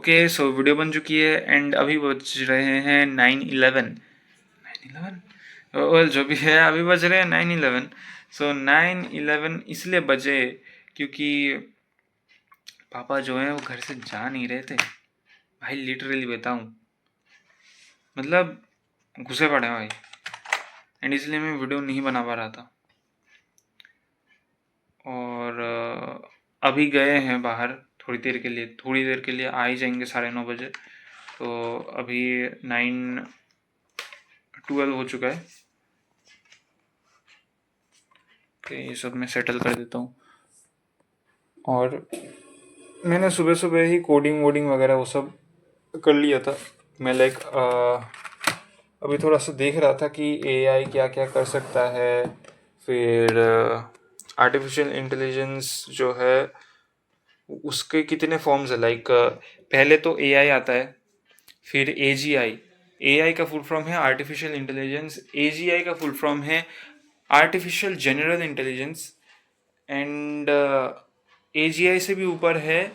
Okay, so video बन चुकी है एंड अभी बज रहे हैं 9:11। 9:11 जो भी है, अभी बज रहे हैं 9:11। सो 9:11 इसलिए बजे क्योंकि पापा जो है वो घर से जा नहीं रहे थे भाई। लिटरली बताऊँ, मतलब घुसे पड़े हैं भाई, एंड इसलिए मैं वीडियो नहीं बना पा रहा था। और अभी गए हैं बाहर थोड़ी देर के लिए आ ही जाएंगे 9:30 बजे। तो अभी 9:12 हो चुका है। तो ये सब मैं सेटल कर देता हूँ। और मैंने सुबह सुबह ही कोडिंग वोडिंग वगैरह वो सब कर लिया था। मैं अभी थोड़ा सा देख रहा था कि एआई क्या क्या कर सकता है। फिर आर्टिफिशियल इंटेलिजेंस जो है उसके कितने फॉर्म्स है। पहले तो एआई आता है, फिर एजीआई। एआई का फुल फॉर्म है आर्टिफिशियल इंटेलिजेंस, एजीआई का फुल फॉर्म है artificial general intelligence, and AGI से भी ऊपर है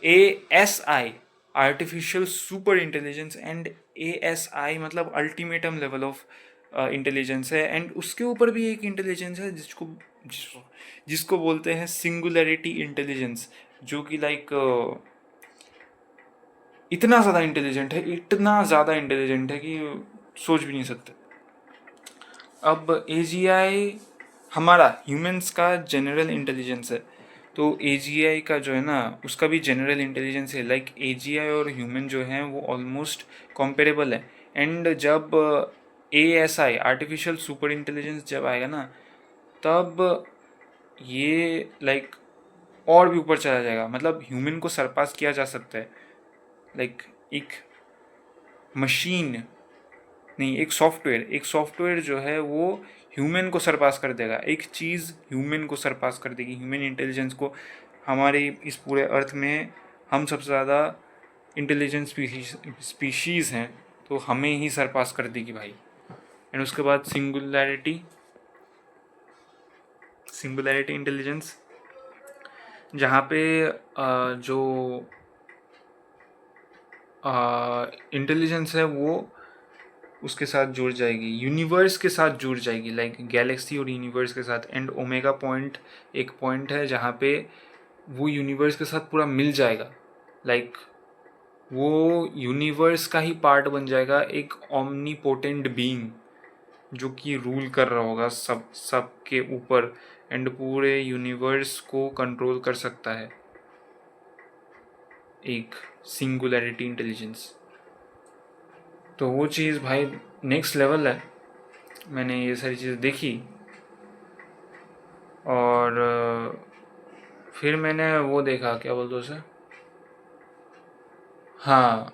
ASI, artificial super intelligence, and ASI मतलब अल्टीमेटम लेवल ऑफ इंटेलिजेंस है। एंड उसके ऊपर भी एक इंटेलिजेंस है जिसको बोलते हैं सिंगुलैरिटी इंटेलिजेंस, जो कि इतना ज़्यादा इंटेलिजेंट है कि सोच भी नहीं सकते। अब एजीआई हमारा ह्यूमंस का जनरल इंटेलिजेंस है, तो एजीआई का जो है ना उसका भी जनरल इंटेलिजेंस है। एजीआई और ह्यूमन जो हैं वो ऑलमोस्ट कॉम्पेरेबल है। एंड जब एएसआई आर्टिफिशियल सुपर इंटेलिजेंस जब आएगा ना, तब ये और भी ऊपर चला जाएगा। मतलब ह्यूमन को सरपास किया जा सकता है। लाइक एक मशीन नहीं, एक सॉफ्टवेयर जो है वो ह्यूमन को सरपास कर देगा। एक चीज़ ह्यूमन को सरपास कर देगी, ह्यूमन इंटेलिजेंस को। हमारे इस पूरे अर्थ में हम सबसे ज़्यादा इंटेलिजेंट स्पीशीज़ हैं, तो हमें ही सरपास कर देगी भाई। एंड उसके बाद सिंगुलैरिटी इंटेलिजेंस, जहाँ पे जो इंटेलिजेंस है वो उसके साथ जुड़ जाएगी, यूनिवर्स के साथ जुड़ जाएगी, गैलेक्सी और यूनिवर्स के साथ। एंड ओमेगा पॉइंट एक पॉइंट है जहाँ पे वो यूनिवर्स के साथ पूरा मिल जाएगा। लाइक वो यूनिवर्स का ही पार्ट बन जाएगा, एक ओमनीपोटेंट बीइंग जो कि रूल कर रहा होगा सब के ऊपर, एंड पूरे यूनिवर्स को कंट्रोल कर सकता है। एक सिंगुलैरिटी इंटेलिजेंस, तो वो चीज़ भाई नेक्स्ट लेवल है। मैंने ये सारी चीज़ें देखी, और फिर मैंने वो देखा, क्या बोलते उसे, हाँ,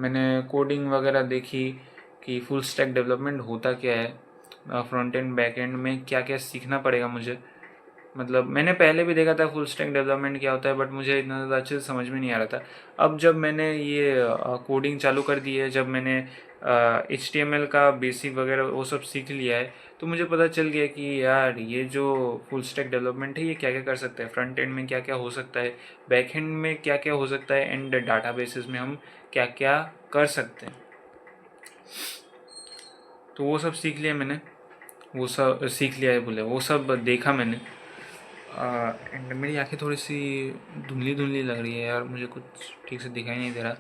मैंने कोडिंग वगैरह देखी कि फुल स्टैक डेवलपमेंट होता क्या है, फ्रंट एंड बैक एंड में क्या क्या सीखना पड़ेगा मुझे। मतलब मैंने पहले भी देखा था फुल स्टैक डेवलपमेंट क्या होता है, बट मुझे इतना ज़्यादा अच्छे से समझ में नहीं आ रहा था। अब जब मैंने ये कोडिंग चालू कर दी है, जब मैंने HTML का बेसिक वगैरह वो सब सीख लिया है, तो मुझे पता चल गया कि यार ये जो फुल स्टैक डेवलपमेंट है ये क्या क्या कर सकता है, फ्रंट एंड में क्या क्या हो सकता है, बैक एंड में क्या क्या हो सकता है, एंड डाटाबेसेस में हम क्या क्या कर सकते हैं। तो वो सब सीख लिया मैंने, वो सब सीख लिया है बोले, वो सब देखा मैंने। एंड मेरी आंखें थोड़ी सी धुंधली धुंधली लग रही है यार, मुझे कुछ ठीक से दिखाई नहीं दे रहा।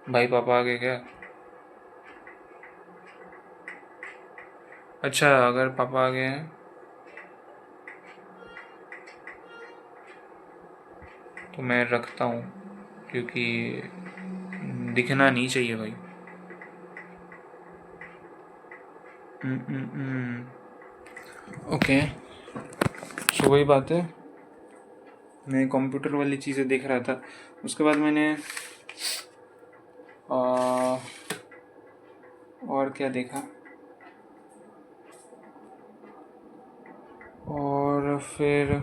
भाई पापा आ गए क्या? अच्छा, अगर पापा आ गए हैं तो मैं रखता हूँ, क्योंकि दिखना नहीं चाहिए भाई। ओके, सो वही बात है, मैं कंप्यूटर वाली चीज़ें देख रहा था। उसके बाद मैंने और क्या देखा, और फिर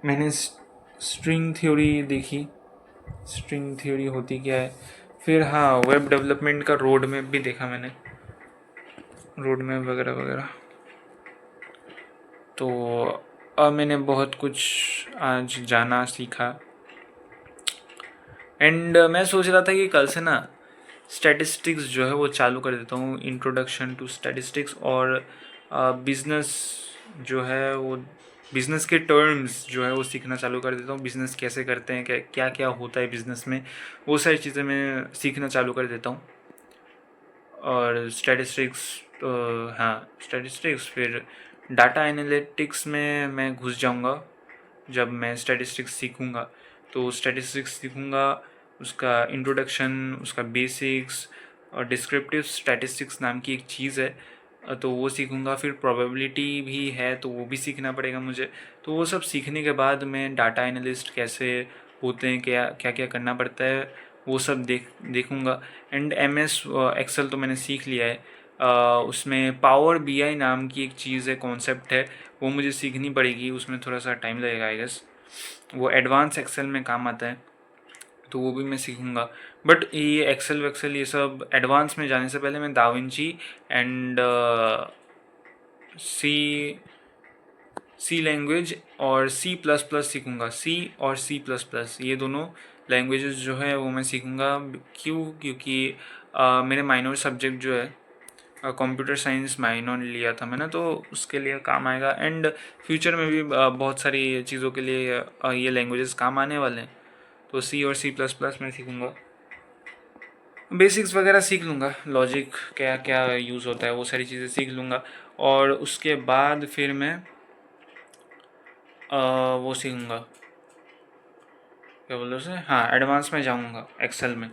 मैंने स्ट्रिंग थ्योरी देखी, स्ट्रिंग थ्योरी होती क्या है। फिर हाँ, वेब डेवलपमेंट का रोड मैप भी देखा मैंने, रोड मैप वगैरह वगैरह। तो अब मैंने बहुत कुछ आज जाना सीखा। एंड मैं सोच रहा था कि कल से ना स्टैटिस्टिक्स जो है वो चालू कर देता हूँ, इंट्रोडक्शन टू स्टैटिस्टिक्स, और बिजनेस जो है वो बिज़नेस के टर्म्स जो है वो सीखना चालू कर देता हूँ। बिज़नेस कैसे करते हैं, क्या क्या होता है बिज़नेस में, वो सारी चीज़ें मैं सीखना चालू कर देता हूँ। और स्टैटिस्टिक्स, हाँ स्टैटिस्टिक्स, फिर डाटा एनालिटिक्स में मैं घुस जाऊँगा। जब मैं स्टैटिस्टिक्स सीखूँगा तो स्टैटिस्टिक्स सीखूँगा, उसका इंट्रोडक्शन, उसका बेसिक्स, और डिस्क्रिप्टिव स्टैटिस्टिक्स नाम की एक चीज़ है, तो वो सीखूँगा। फिर प्रोबेबिलिटी भी है तो वो भी सीखना पड़ेगा मुझे। तो वो सब सीखने के बाद मैं डाटा एनालिस्ट कैसे होते हैं, क्या क्या क्या करना पड़ता है, वो सब देखूँगा। एंड MS एक्सेल तो मैंने सीख लिया है। उसमें पावर BI नाम की एक चीज़ है, कॉन्सेप्ट है, वो मुझे सीखनी पड़ेगी। उसमें थोड़ा सा टाइम लगेगा आई गेस। वो एडवांस एक्सेल में काम आता है, तो वो भी मैं सीखूँगा। बट ये एक्सेल वैक्सेल ये सब एडवांस में जाने से पहले मैं दाविंची एंड सी लैंग्वेज और C++ सीखूँगा। C और C++, ये दोनों लैंग्वेजेस जो है वो मैं सीखूँगा। क्योंकि मेरे माइनर सब्जेक्ट जो है, कंप्यूटर साइंस माइनर लिया था मैंने, तो उसके लिए काम आएगा। एंड फ्यूचर में भी बहुत सारी चीज़ों के लिए ये लैंग्वेजेस काम आने वाले हैं। तो C और C++ मैं सीखूँगा। बेसिक्स वगैरह सीख लूँगा, लॉजिक क्या क्या यूज़ होता है वो सारी चीज़ें सीख लूँगा। और उसके बाद फिर मैं वो सीखूँगा, क्या बोलते हैं उसे, हाँ एडवांस में जाऊँगा एक्सेल में।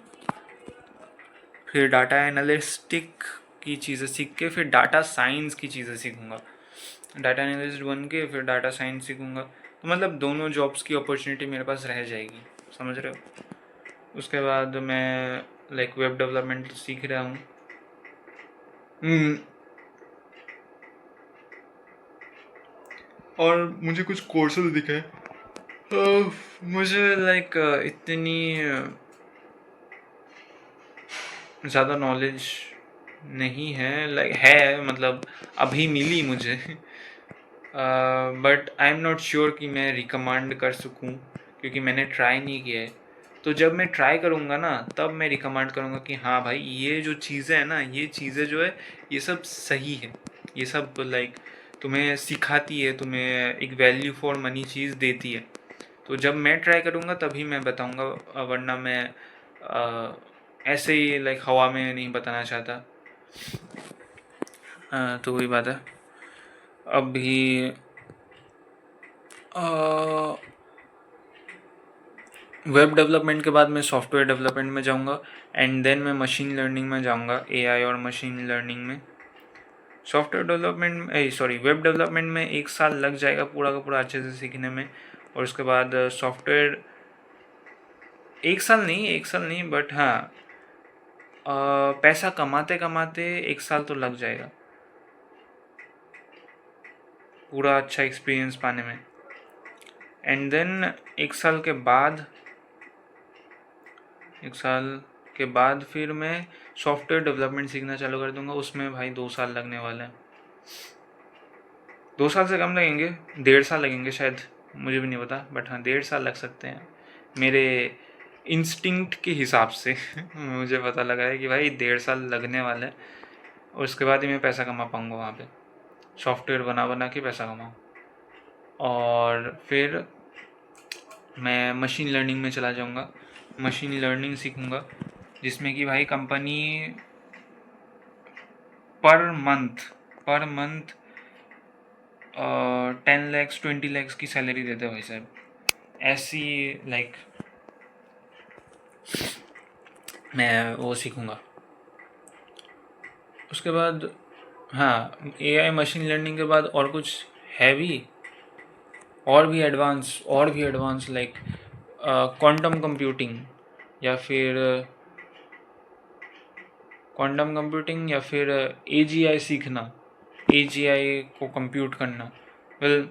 फिर डाटा एनालिस्टिक की चीज़ें सीख के फिर डाटा साइंस की चीज़ें सीखूँगा। डाटा एनालिस्ट बन के फिर डाटा साइंस सीखूँगा। तो मतलब दोनों जॉब्स की अपॉर्चुनिटी मेरे पास रह जाएगी, समझ रहे हो। उसके बाद मैं लाइक वेब डेवलपमेंट सीख रहा हूँ। और मुझे कुछ कोर्सेज दिखे, मुझे लाइक इतनी ज़्यादा नॉलेज नहीं है, लाइक है मतलब अभी मिली मुझे, but I am not sure कि मैं रिकमेंड कर सकूं, क्योंकि मैंने ट्राई नहीं किया है। तो जब मैं ट्राई करूँगा ना तब मैं रिकमेंड करूँगा कि हाँ भाई ये जो चीज़ें हैं ना, ये चीज़ें जो है ये सब सही है, ये सब लाइक तुम्हें सिखाती है, तुम्हें एक वैल्यू फॉर मनी चीज़ देती है। तो जब मैं ट्राई करूँगा तभी मैं बताऊँगा, वरना मैं ऐसे ही लाइक हवा में नहीं बताना चाहता। तो वही बात है। अभी वेब डेवलपमेंट के बाद मैं सॉफ्टवेयर डेवलपमेंट में जाऊंगा, एंड देन मैं मशीन लर्निंग में जाऊंगा, AI और मशीन लर्निंग में। सॉफ्टवेयर डेवलपमेंट में वेब डेवलपमेंट में 1 साल लग जाएगा पूरा का पूरा अच्छे से सीखने में। और उसके बाद सॉफ्टवेयर 1 साल नहीं बट हाँ, पैसा कमाते कमाते 1 साल तो लग जाएगा पूरा अच्छा एक्सपीरियंस पाने में। एंड देन 1 साल के बाद फिर मैं सॉफ्टवेयर डेवलपमेंट सीखना चालू कर दूंगा। उसमें भाई 2 साल लगने वाले हैं, 2 साल से कम लगेंगे, 1.5 साल लगेंगे शायद, मुझे भी नहीं पता, बट हाँ 1.5 साल लग सकते हैं मेरे इंस्टिंक्ट के हिसाब से। मुझे पता लगा है कि भाई 1.5 साल लगने वाले हैं, और उसके बाद ही मैं पैसा कमा पाऊँगा वहाँ पे, सॉफ्टवेयर बना बना के पैसा कमाऊँ। और फिर मैं मशीन लर्निंग में चला जाऊँगा, मशीन लर्निंग सीखूँगा, जिसमें कि भाई company per month 10 lakhs 20 lakhs की सैलरी देते हैं भाई साहब, ऐसी लाइक मैं वो सीखूँगा। उसके बाद हाँ, AI मशीन लर्निंग के बाद और कुछ है भी, और भी एडवांस लाइक क्वांटम कंप्यूटिंग, या फिर AGI सीखना, AGI को कंप्यूट करना। वेल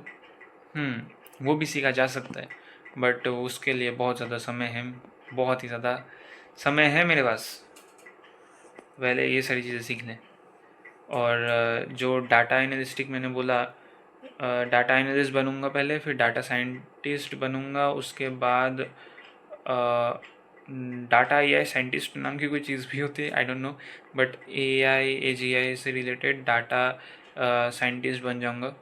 वो भी सीखा जा सकता है, बट उसके लिए बहुत ज़्यादा समय है, बहुत ही ज़्यादा समय है मेरे पास, पहले ये सारी चीज़ें सीख लें। और जो डाटा एनालिस्टिक मैंने बोला, डाटा एनालिस्ट बनूंगा पहले, फिर डाटा साइंटिस्ट बनूंगा, उसके बाद डाटा एआई साइंटिस्ट नाम की कोई चीज़ भी होती है, I don't know, but AI AGI से रिलेटेड डाटा साइंटिस्ट बन जाऊंगा।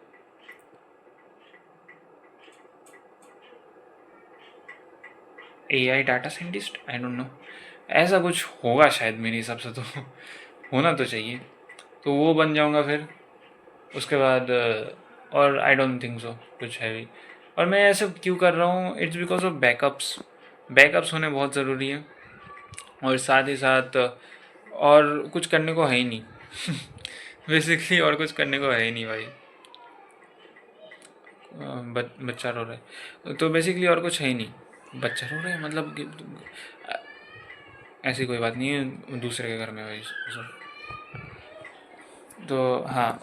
AI data scientist, I don't know, ऐसा कुछ होगा शायद मेरे हिसाब से, तो होना तो चाहिए, तो वो बन जाऊंगा फिर। उसके बाद और आई डोंट थिंक सो कुछ है भी। और मैं ऐसे क्यों कर रहा हूँ, it's because of backups. Backups होने बहुत ज़रूरी है, और साथ ही साथ और कुछ करने को है ही नहीं बेसिकली और कुछ करने को है ही नहीं भाई। बच्चा रो रहा है तो बेसिकली और कुछ है ही नहीं। बच्चा रो रहा है मतलब कि ऐसी कोई बात नहीं है, दूसरे के घर में भाई सब। तो हाँ,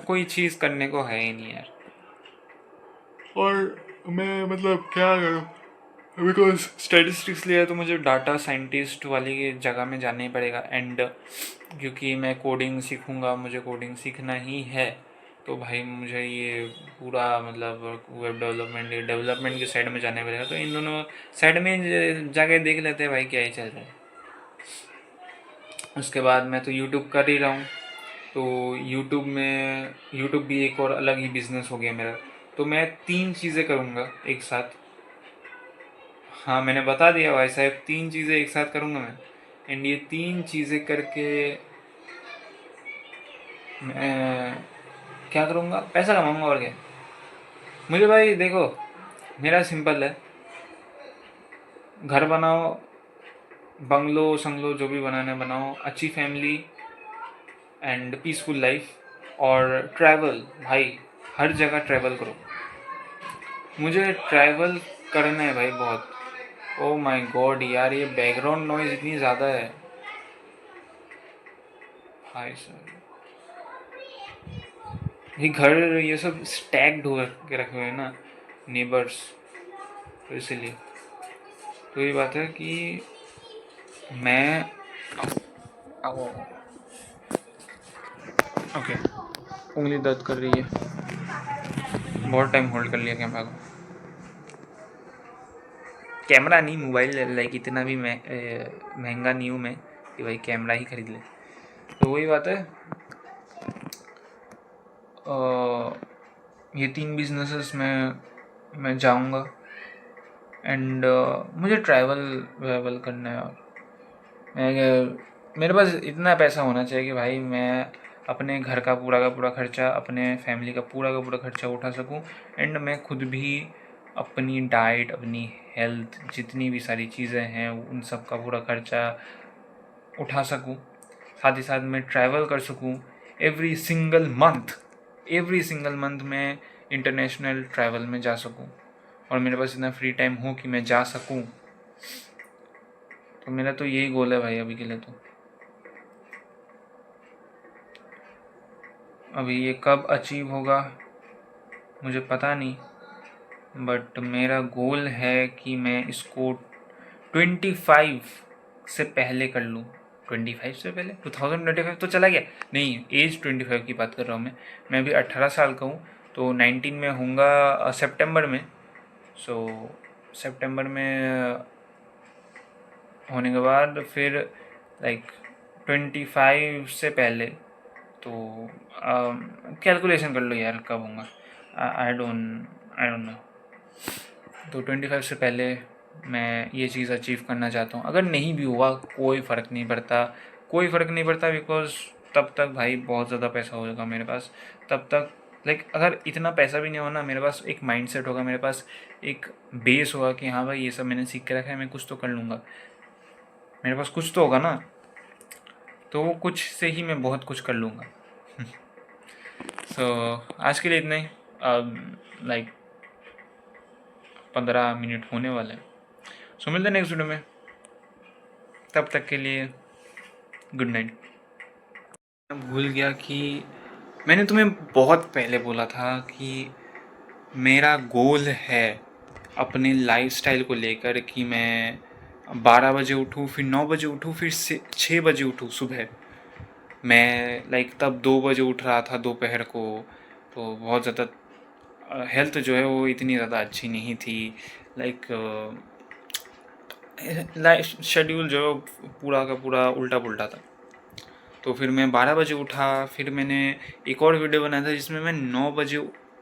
कोई चीज़ करने को है ही नहीं यार। और मैं मतलब क्या करूँ, बिकॉज स्टैटिस्टिक्स लिया है तो मुझे डाटा साइंटिस्ट वाली जगह में जाना ही पड़ेगा। एंड क्योंकि मैं कोडिंग सीखूंगा, मुझे कोडिंग सीखना ही है, तो भाई मुझे ये पूरा मतलब वेब डेवलपमेंट, ये डेवलपमेंट की साइड में जाना पड़ेगा। तो इन दोनों साइड में जाके देख लेते हैं भाई क्या ही चल रहा है। उसके बाद मैं तो यूट्यूब कर ही रहा हूँ, तो यूट्यूब भी एक और अलग ही बिजनेस हो गया मेरा। तो मैं 3 चीज़ें करूँगा एक साथ। हाँ, मैंने बता दिया भाई साहब, 3 चीज़ें एक साथ करूँगा मैं। एंड ये 3 चीज़ें करके मैं क्या करूँगा, पैसा कमाऊँगा और क्या। मुझे भाई देखो, मेरा सिंपल है, घर बनाओ, बंगलो संगलो जो भी बनाना है बनाओ, अच्छी फैमिली एंड पीसफुल लाइफ, और ट्रैवल भाई, हर जगह ट्रैवल करो। मुझे ट्रैवल करना है भाई बहुत। ओ माय गॉड यार, ये बैकग्राउंड नॉइज़ इतनी ज़्यादा है भाई साहब। ये घर ये सब स्टैक्ड हो के रखे हुए हैं ना नेबर्स, तो इसीलिए। तो ये बात है कि मैं आओ ओके, उंगली दर्द कर रही है, बहुत टाइम होल्ड कर लिया कैमरा को। कैमरा नहीं, मोबाइल, लाइक इतना भी महंगा नहीं हूँ मैं कि भाई कैमरा ही खरीद ले। तो वही बात है, ये 3 बिजनेसेस में मैं जाऊंगा। एंड मुझे ट्रैवल वेवल करना है। और मेरे पास इतना पैसा होना चाहिए कि भाई मैं अपने घर का पूरा खर्चा, अपने फैमिली का पूरा खर्चा उठा सकूं। एंड मैं खुद भी अपनी डाइट, अपनी हेल्थ, जितनी भी सारी चीज़ें हैं उन सब का पूरा खर्चा उठा सकूं। साथ ही साथ मैं ट्रैवल कर सकूं एवरी सिंगल मंथ मैं इंटरनेशनल ट्रैवल में जा सकूं, और मेरे पास इतना फ्री टाइम हो कि मैं जा सकूं। तो मेरा तो यही गोल है भाई अभी के लिए। तो अभी ये कब अचीव होगा मुझे पता नहीं, बट मेरा गोल है कि मैं इसको 25 से पहले कर लूँ। 25 से पहले 2025 तो चला गया, नहीं, एज 25 की बात कर रहा हूँ मैं अभी 18 साल का हूँ, तो 19 में होऊंगा सितंबर में। सो सितंबर में होने के बाद फिर लाइक 25 से पहले, तो कैलकुलेशन कर लो यार कब होगा, आई डोंट नो। तो 25 से पहले मैं ये चीज़ अचीव करना चाहता हूँ। अगर नहीं भी हुआ कोई फ़र्क नहीं पड़ता, बिकॉज तब तक भाई बहुत ज़्यादा पैसा होगा मेरे पास। तब तक लाइक अगर इतना पैसा भी नहीं होना, मेरे पास एक माइंडसेट होगा, मेरे पास एक बेस होगा कि हाँ भाई ये सब मैंने सीख के रखा है, मैं कुछ तो कर लूँगा, मेरे पास कुछ तो होगा ना, तो वो कुछ से ही मैं बहुत कुछ कर लूँगा। सो आज के लिए इतना ही। लाइक 15 मिनट होने वाले हैं, सो मिलते हैं नेक्स्ट वीडियो में। तब तक के लिए गुड नाइट। मैं भूल गया कि मैंने तुम्हें बहुत पहले बोला था कि मेरा गोल है अपने लाइफस्टाइल को लेकर कि मैं 12 बजे उठूँ, फिर 9 बजे उठूँ, फिर से 6 बजे उठूँ सुबह। मैं लाइक तब 2 बजे उठ रहा था दोपहर को, तो बहुत ज़्यादा हेल्थ जो है वो इतनी ज़्यादा अच्छी नहीं थी। लाइक लाइफ शेड्यूल जो पूरा का पूरा उल्टा पुल्टा था। तो फिर मैं 12 बजे उठा, फिर मैंने एक और वीडियो बनाया था जिसमें मैं 9 बजे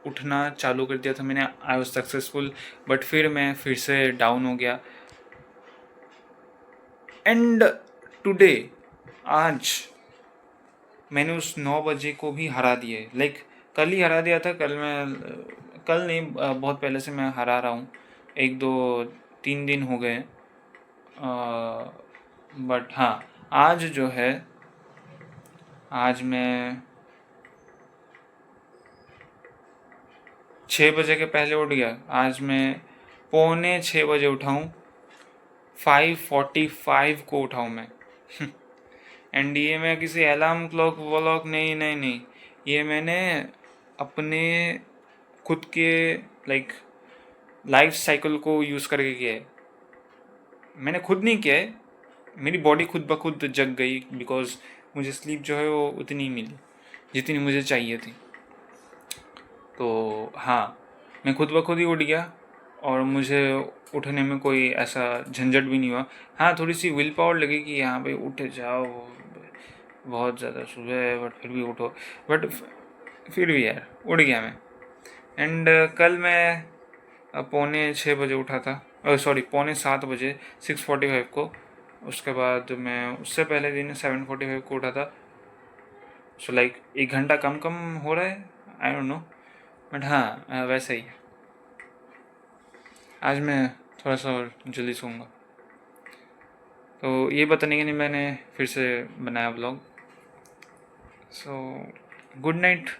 उठना चालू कर दिया था मैंने। आई वॉज सक्सेसफुल, बट फिर मैं फिर से डाउन हो गया। एंड टुडे, आज मैंने उस 9 बजे को भी हरा दिए। लाइक कल ही हरा दिया था। कल नहीं, बहुत पहले से मैं हरा रहा हूँ, 1 2 3 दिन हो गए। बट हाँ, आज जो है, आज मैं 6 बजे के पहले उठ गया। आज मैं 5:45 उठा हूँ, 5:45 को उठाऊँ मैं। एंड ये मैं किसी अलार्म क्लॉक वॉलॉक, नहीं नहीं नहीं, ये मैंने अपने खुद के लाइक लाइफ साइकिल को यूज़ करके किया है। मैंने खुद नहीं किया है, मेरी बॉडी खुद ब खुद जग गई, बिकॉज मुझे स्लीप जो है वो उतनी मिली जितनी मुझे चाहिए थी। तो हाँ, मैं खुद ब खुद ही उठ गया और मुझे उठने में कोई ऐसा झंझट भी नहीं हुआ। हाँ, थोड़ी सी विल पावर लगी कि हाँ भाई उठ जाओ, बहुत ज़्यादा सुबह है, बट फिर भी उठो। बट फिर भी यार उठ गया मैं। एंड कल मैं 5:45 उठा था, सॉरी 6:45 बजे, 6:45 को। उसके बाद मैं उससे पहले दिन 7:45 को उठा था। सो लाइक 1 घंटा कम कम हो रहा है, आई डोंट नो, बट हाँ वैसा ही है। आज मैं थोड़ा सा और जल्दी सोऊंगा। तो ये बताने के लिए मैंने फिर से बनाया ब्लॉग। So good night.